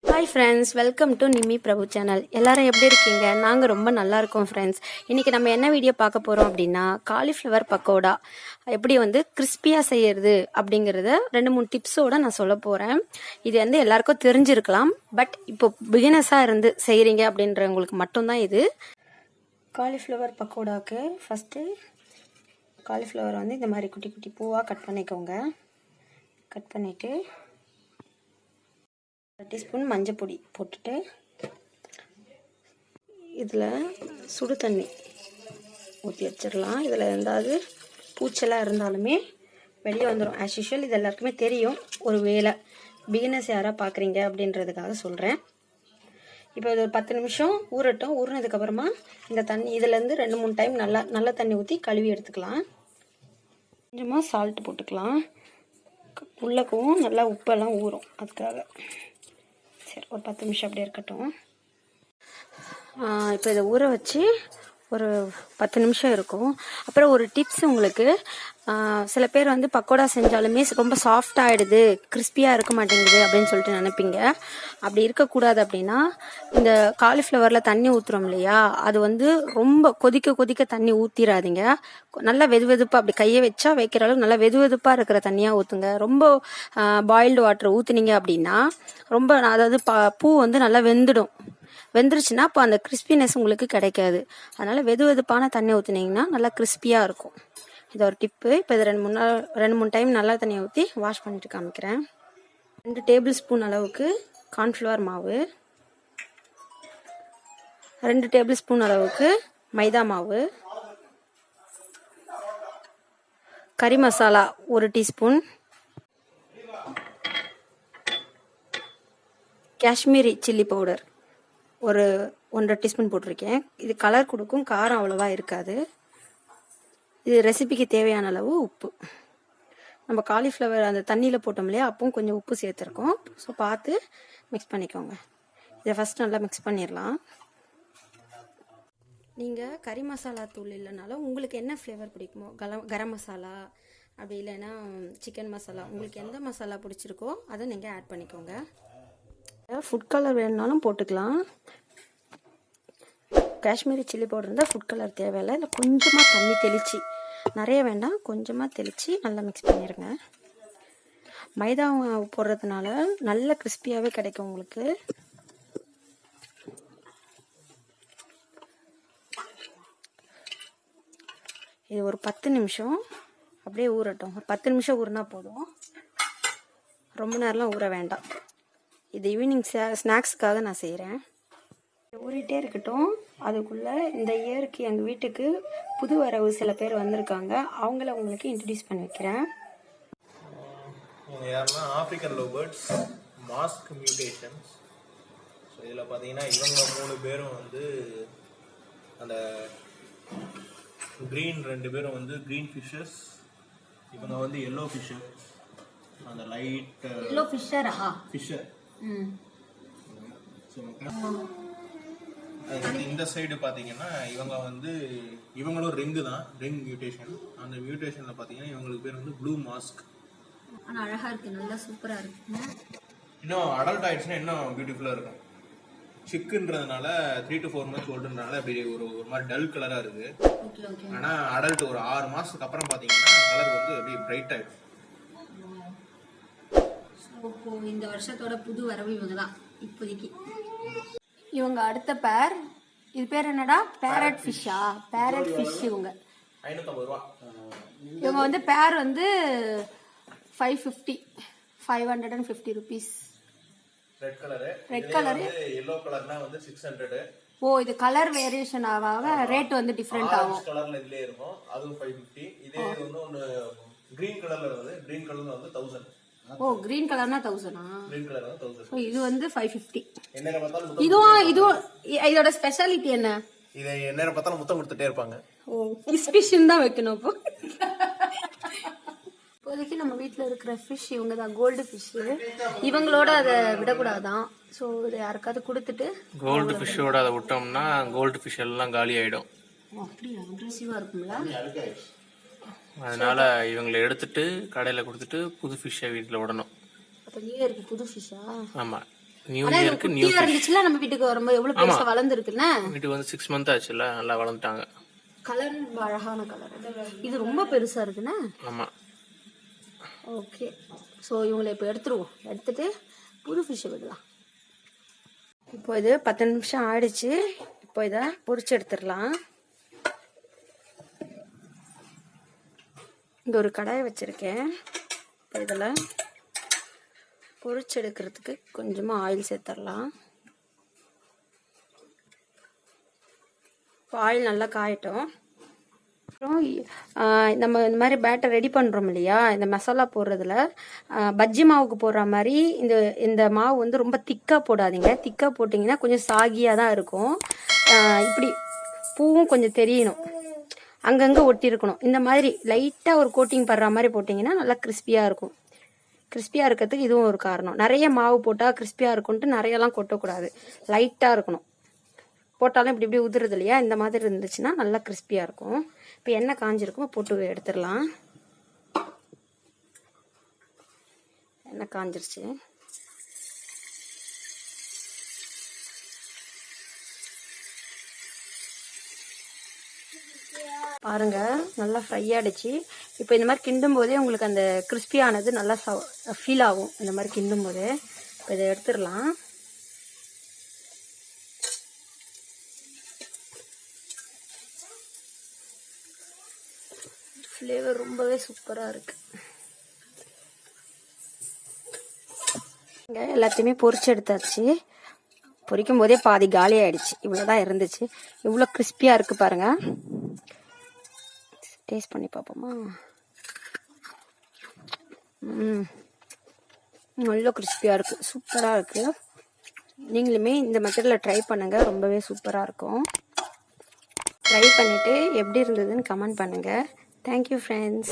Hi friends, welcome to Nimiprabhu channel. எல்லாரும் எப்படி இருக்கீங்க? நாங்கள் ரொம்ப நல்லா இருக்கோம் ஃப்ரெண்ட்ஸ். இன்றைக்கி நம்ம என்ன வீடியோ பார்க்க போகிறோம் அப்படின்னா, காலிஃப்ளவர் பக்கோடா எப்படி கிறிஸ்பியாக செய்யறது அப்படிங்கிறத 2-3 டிப்ஸோடு நான் சொல்ல போகிறேன். இது எல்லாருக்கும் தெரிஞ்சிருக்கலாம், பட் இப்போ பிகினஸாக இருந்து செய்கிறீங்க அப்படின்றவங்களுக்கு மட்டும்தான் இது. காலிஃப்ளவர் பக்கோடாவுக்கு ஃபஸ்ட்டு காலிஃப்ளவர் இந்த மாதிரி குட்டி குட்டி பூவாக கட் பண்ணிக்கோங்க. கட் பண்ணிவிட்டு 1 டீஸ்பூன் மஞ்சள் பொடி போட்டுட்டு இதில் சுடு தண்ணி ஊற்றி வச்சிடலாம். இதில் எந்தாவது பூச்செல்லாம் இருந்தாலுமே வெளியே வந்துடும். ஆஸ் யூஷுவல் இது எல்லாருக்குமே தெரியும். ஒரு வேளை பிகினர்ஸ் யாராக பார்க்குறீங்க அப்படின்றதுக்காக சொல்கிறேன். இப்போ இது ஒரு 10 நிமிஷம் ஊறட்டும். ஊறினதுக்கப்புறமா இந்த தண்ணி இதிலேருந்து 2-3 டைம் நல்ல தண்ணி ஊற்றி கழுவி எடுத்துக்கலாம். கொஞ்சமாக சால்ட் போட்டுக்கலாம். உள்ளக்கவும் நல்லா உப்பெல்லாம் ஊறும், அதுக்காக. சரி, ஒரு 10 நிமிஷம் அப்படியே இருக்கட்டும். இப்போ இதை ஊற வச்சு ஒரு 10 நிமிஷம் இருக்கும். அப்புறம் ஒரு டிப்ஸ் உங்களுக்கு, சில பேர் பக்கோடா செஞ்சாலுமே ரொம்ப சாஃப்ட் ஆகிடுது, கிறிஸ்பியாக இருக்க மாட்டேங்குது அப்படின்னு சொல்லிட்டு நினைப்பீங்க. அப்படி இருக்கக்கூடாது அப்படின்னா, இந்த காலிஃப்ளவரில் தண்ணி ஊற்றுறோம் இல்லையா, அது ரொம்ப கொதிக்க தண்ணி ஊற்றிடாதீங்க. நல்லா வெதுவெதுப்பாக அப்படி கையை வச்சா வைக்கிற அளவுக்கு நல்லா வெதுவெதுப்பாக இருக்கிற தண்ணியாக ஊற்றுங்க. ரொம்ப பாயில்டு வாட்டர் ஊற்றுனீங்க அப்படின்னா ரொம்ப, அதாவது பூ நல்லா வெந்துருச்சுன்னா அப்போ அந்த கிறிஸ்பினஸ் உங்களுக்கு கிடைக்காது. அதனால வெதுவெதுப்பான தண்ணி ஊற்றினீங்கன்னா நல்லா கிறிஸ்பியாக இருக்கும். இது ஒரு டிப்பு. இப்போ இது 2-3 டைம் நல்லா தண்ணியை ஊற்றி வாஷ் பண்ணிட்டு காமிக்கிறேன். 2 டேபிள் ஸ்பூன் அளவுக்கு கார்ன்ஃப்ளவர் மாவு, 2 டேபிள் ஸ்பூன் அளவுக்கு மைதா மாவு, கறி masala 1 teaspoon, Kashmiri chilli powder ஒரு 1.5 டீஸ்பூன் போட்டிருக்கேன். இது கலர் கொடுக்கும், காரம் அவ்வளோவா இருக்காது. இது ரெசிபிக்கு தேவையான அளவு உப்பு. நம்ம காலிஃப்ளவர் அந்த தண்ணியில் போட்டோம் இல்லையா, அப்பவும் கொஞ்சம் உப்பு சேர்த்துருக்கோம். ஸோ பார்த்து மிக்ஸ் பண்ணிக்கோங்க. இதை ஃபஸ்ட் நல்லா மிக்ஸ் பண்ணிடலாம். நீங்கள் கறி மசாலா தூள் இல்லைனாலும் உங்களுக்கு என்ன ஃப்ளேவர் பிடிக்குமோ, கரம் மசாலா அப்படி இல்லைன்னா சிக்கன் மசாலா, உங்களுக்கு எந்த மசாலா பிடிச்சிருக்கோ அதை நீங்கள் ஆட் பண்ணிக்கோங்க. ஃபுட் கலர் வேணுனாலும் போட்டுக்கலாம். காஷ்மீரி சில்லி பவுடர் இருந்தால் ஃபுட் கலர் தேவையில்லை. இல்லை கொஞ்சமாக தண்ணி தெளித்து, நிறைய வேண்டாம், கொஞ்சமாக தெளித்து நல்லா மிக்ஸ் பண்ணிடுங்க. மைதா போடுறதுனால நல்ல கிறிஸ்பியாகவே கிடைக்கும் உங்களுக்கு. இது ஒரு 10 நிமிஷம் அப்படியே ஊறட்டும். ஒரு 10 நிமிஷம் ஊறினா போதும், ரொம்ப நேரம்லாம் ஊற வேண்டாம். இது ஈவினிங் ஸ்நாக்ஸுக்காக நான் செய்கிறேன். ஊறிட்டே இருக்கட்டும். அதுக்குள்ளே இந்த இயருக்கு எங்கள் வீட்டுக்கு புது வரவு சில பேர் வந்திருக்காங்க. அவங்கள உங்களுக்கு இன்ட்ரடியூஸ் பண்ணி வைக்கிறேன். யாருன்னா African love birds mask mutations. So இதில் பார்த்தீங்கன்னா இவங்க 3 பேரும் அந்த க்ரீன் 2 பேரும் க்ரீன் ஃபிஷ்ஷஸ். இவங்க எல்லோ ஃபிஷ்ஷர், அந்த லைட் எல்லோ ஃபிஷ்ஷர். இந்த சைடு பார்த்தீங்கன்னா இவங்களும் ரிங்கு தான், ரிங் மியூட்டேஷன். அந்த மியூட்டேஷனில் பார்த்தீங்கன்னா இவங்களுக்கு பேர் ப்ளூ மாஸ்க். ஆனால் அழகாக இருக்குது, நல்லா சூப்பராக இருக்குது. இன்னும் அடல்ட் ஆயிடுச்சுன்னா இன்னும் பியூட்டிஃபுல்லாக இருக்கும். சிக்குன்றதுனால 3 to 4 months ஓல்டுன்றனால அப்படி ஒரு மாதிரி டல் கலராக இருக்குது. ஆனால் அடல்ட் ஒரு 6 மாதத்துக்கு அப்புறம் பார்த்தீங்கன்னா கலர் அப்படியே பிரைட் ஆகிடும். இந்த வருஷத்தோட புது வரவு இவங்க தான் இப்போதைக்கு. இவங்க அடுத்த பேர், இது பேர் என்னடா, பேரட் ஃபிஷ்ஷா? Farad fish. இவங்க 550 ரூபா. இவங்க பேர் 550 rupees. Red colour yellow கலர்னா 600. ஓ, இது கலர் வேரியேஷன் ஆக ரேட் டிஃபரெண்ட் ஆகும். கலர்ல இதுலயே இருக்கும், அதுவும் 550. இதே ஒன்னு கிரீன் கலர்ல வருது, கிரீன் கலர்ல 1000. ஓ, கிரீன் கலர்னா 1000. Green colour 1000. சோ இது 550. என்னங்க பார்த்தாலும் இதுவும் இதோட ஸ்பெஷாலிட்டி என்ன? இதை என்ன பார்த்தாலும் முத்தம் கொடுத்துட்டே இருப்பாங்க. ஓ, ஃபிஷ்ஷின் தான் வைக்கணும். இப்போ இப்போதைக்கு நம்ம வீட்டில் இருக்கிற ஃபிஷ் இவங்க தான், கோல்டு ஃபிஷ். இவங்களோட அதை விடக்கூடாதான். ஸோ இதை யாருக்காவது கொடுத்துட்டு, கோல்டு ஃபிஷ்ஷோட அதை விட்டோம்னா கோல்டு ஃபிஷ் எல்லாம் காலி ஆகிடும். அப்படியா? அக்ரெசிவாக இருக்குங்களா? அதனால இவங்களை எடுத்துட்டு கடையில் கொடுத்துட்டு புது ஃபிஷ்ஷை வீட்டில் விடணும். அப்போ நியூ இயருக்கு புது ஃபிஷ்ஷா? ஆமாம். நியூ ஆனா இது இயருக்கு நியூ குட்டியா இருந்துச்சுல நம்ம வீட்டுக்கு வரும்போது எவ்வளவு பெருசா வளர்ந்துருக்குன்னா. வீட்டுக்கு வந்து 6 மந்த் ஆச்சுல்ல, நல்லா வளர்ந்துட்டாங்க. கலர் அழகான கலர். இது ரொம்ப பெருசா இருக்குண்ணா. ஆமா. ஓகே, ஸோ இவங்களை இப்போ எடுத்துருவோம். எடுத்துட்டு புது ஃபிஷ்ஷை விடலாம். இப்போ இது 10 நிமிஷம் ஆயிடுச்சு. இப்போ இதை பொரிச்சு எடுத்துடலாம். இங்கே ஒரு கடாயை வச்சுருக்கேன். இப்போ இதில் பொரிச்சு எடுக்கிறதுக்கு கொஞ்சமாக ஆயில் சேர்த்துடலாம். இப்போ ஆயில் நல்லா காயட்டும். அப்புறம் நம்ம இந்த மாதிரி பேட்டர் ரெடி பண்ணுறோம் இல்லையா, இந்த மசாலா போடுறதுல பஜ்ஜி மாவுக்கு போடுற மாதிரி இந்த மாவு வந்து ரொம்ப திக்காக போடாதீங்க. திக்காக போட்டிங்கன்னா கொஞ்சம் சாகியாக தான் இருக்கும். இப்படி பூவும் கொஞ்சம் தெரியணும், அங்கங்கே ஒட்டி இருக்கணும். இந்த மாதிரி லைட்டாக ஒரு கோட்டிங் படுற மாதிரி போட்டிங்கன்னா நல்லா கிறிஸ்பியாக இருக்கும். கிறிஸ்பியாக இருக்கிறதுக்கு இதுவும் ஒரு காரணம். நிறைய மாவு போட்டால் கிறிஸ்பியாக இருக்கும்ன்ட்டு நிறையெல்லாம் கொட்டக்கூடாது, லைட்டாக இருக்கணும். போட்டாலும் இப்படி இப்படி உதுறது இல்லையா, இந்த மாதிரி இருந்துச்சுன்னா நல்லா கிறிஸ்பியாக இருக்கும். இப்போ எண்ணெய் காஞ்சிருக்கும், போட்டு எடுத்துடலாம். எண்ணெய் காஞ்சிருச்சு. பாருங்க, நல்லா ஃப்ரை ஆகிடுச்சு. இப்போ இந்த மாதிரி கிண்டும் போதே உங்களுக்கு அந்த கிறிஸ்பியானது நல்லா ஃபீல் ஆகும். இந்த மாதிரி கிண்டும் போதே இப்போ இதை எடுத்துடலாம். ஃப்ளேவர் ரொம்பவே சூப்பராக இருக்குது. எல்லாத்தையுமே பொரிச்சு எடுத்தாச்சு. பொரிக்கும் போதே பாதி காலி ஆயிடுச்சு. இவ்வளோதான் இருந்துச்சு. இவ்வளோ கிறிஸ்பியாக இருக்குது பாருங்க. டேஸ்ட் பண்ணி பார்ப்போமா? நல்ல கிறிஸ்பியாக இருக்குது, சூப்பராக இருக்குது. நீங்களுமே இந்த மெத்தடில் ட்ரை பண்ணுங்கள், ரொம்பவே சூப்பராக இருக்கும். ட்ரை பண்ணிவிட்டு எப்படி இருந்ததுன்னு கமெண்ட் பண்ணுங்கள். Thank you friends.